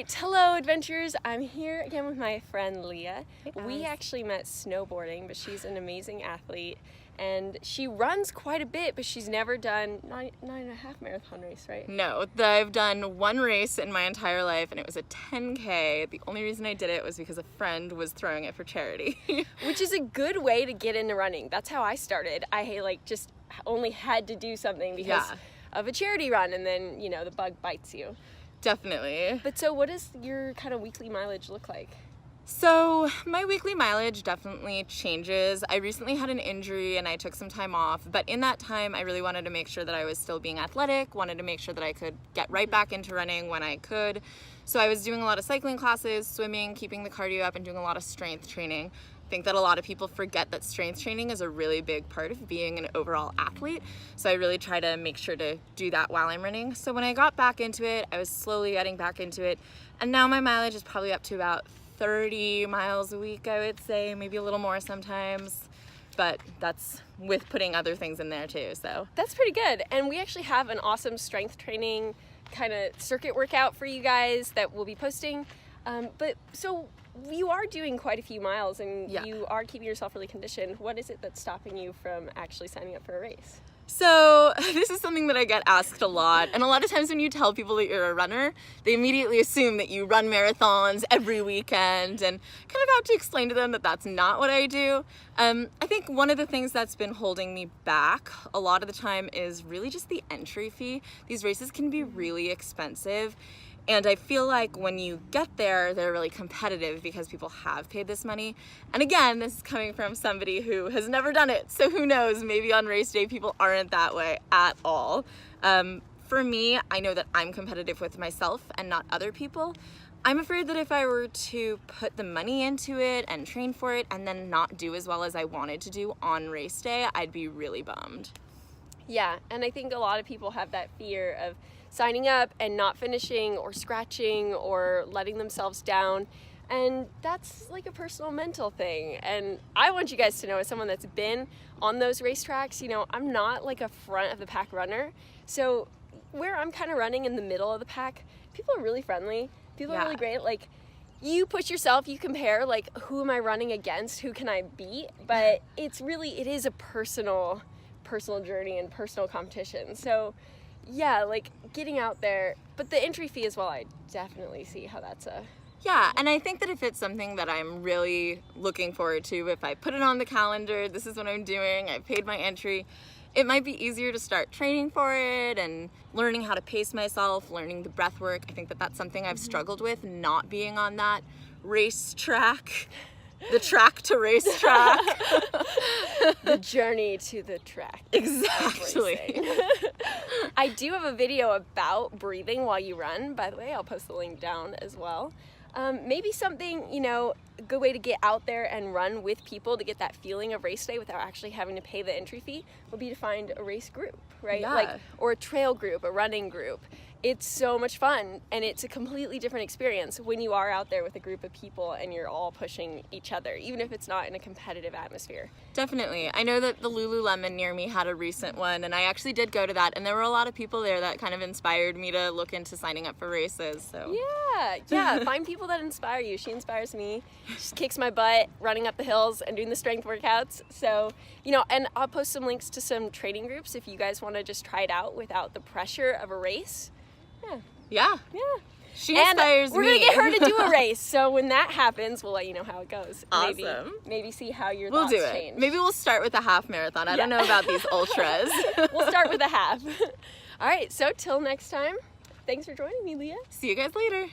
right, hello adventurers. I'm here again with my friend Leah. Hey, we guys. actually met snowboarding, but she's an amazing athlete and she runs quite a bit, but she's never done nine and a half marathon race, right? No, I've done one race in my entire life, and it was a 10K. The only reason I did it was because a friend was throwing it for charity. Which is a good way to get into running. That's how I started. I just only had to do something because of a charity run, and then, you know, the bug bites you. Definitely. But so what does your kind of weekly mileage look like? So my weekly mileage definitely changes. I recently had an injury and I took some time off, but in that time I really wanted to make sure that I was still being athletic, wanted to make sure that I could get right back into running when I could. So I was doing a lot of cycling classes, swimming, keeping the cardio up, and doing a lot of strength training. I think that a lot of people forget that strength training is a really big part of being an overall athlete. So I really try to make sure to do that while I'm running. So when I got back into it, I was slowly getting back into it. And now my mileage is probably up to about 30 miles a week, I would say, maybe a little more sometimes. But that's with putting other things in there too, so. That's pretty good. And we actually have an awesome strength training kind of circuit workout for you guys that we'll be posting. But so you are doing quite a few miles and you are keeping yourself really conditioned. What is it that's stopping you from actually signing up for a race? So this is something that I get asked a lot, and a lot of times when you tell people that you're a runner, they immediately assume that you run marathons every weekend, and kind of have to explain to them that that's not what I do. I think one of the things that's been holding me back a lot of the time is really just the entry fee. These races can be really expensive. And I feel like when you get there, they're really competitive because people have paid this money. And again, this is coming from somebody who has never done it. So who knows, maybe on race day, people aren't that way at all. For me, I know that I'm competitive with myself and not other people. I'm afraid that if I were to put the money into it and train for it and then not do as well as I wanted to do on race day, I'd be really bummed. Yeah, and I think a lot of people have that fear of signing up and not finishing or scratching or letting themselves down, and that's like a personal mental thing. And I want you guys to know, as someone that's been on those racetracks, you know, I'm not like a front of the pack runner, so where I'm kind of running in the middle of the pack, people are really friendly, people are really great. Like, you push yourself, you compare, like, who am I running against, who can I beat, but it is a personal journey and personal competition. So yeah, like getting out there, but the entry fee as well, I definitely see how that's a... Yeah, and I think that if it's something that I'm really looking forward to, if I put it on the calendar, this is what I'm doing, I've paid my entry, it might be easier to start training for it and learning how to pace myself, learning the breath work. I think that that's something I've struggled with, not being on that race track. The track to race track. The journey to the track. Exactly. I do have a video about breathing while you run, by the way. I'll post the link down as well. Maybe something, you know, a good way to get out there and run with people to get that feeling of race day without actually having to pay the entry fee would be to find a race group, right? Yeah. Like, or a trail group, a running group. It's so much fun, and it's a completely different experience when you are out there with a group of people and you're all pushing each other, even if it's not in a competitive atmosphere. Definitely. I know that the Lululemon near me had a recent one, and I actually did go to that, and there were a lot of people there that kind of inspired me to look into signing up for races. So Yeah, find people that inspire you. She inspires me. She kicks my butt running up the hills and doing the strength workouts. So, you know, and I'll post some links to some training groups if you guys want to just try it out without the pressure of a race. Yeah. She inspires me. We're going to get her to do a race, so when that happens, we'll let you know how it goes. Awesome. Maybe see how your We'll thoughts do it. change. Maybe we'll start with a half marathon. I don't know about these ultras. We'll start with a half. All right, so till next time, thanks for joining me, Leah. See you guys later.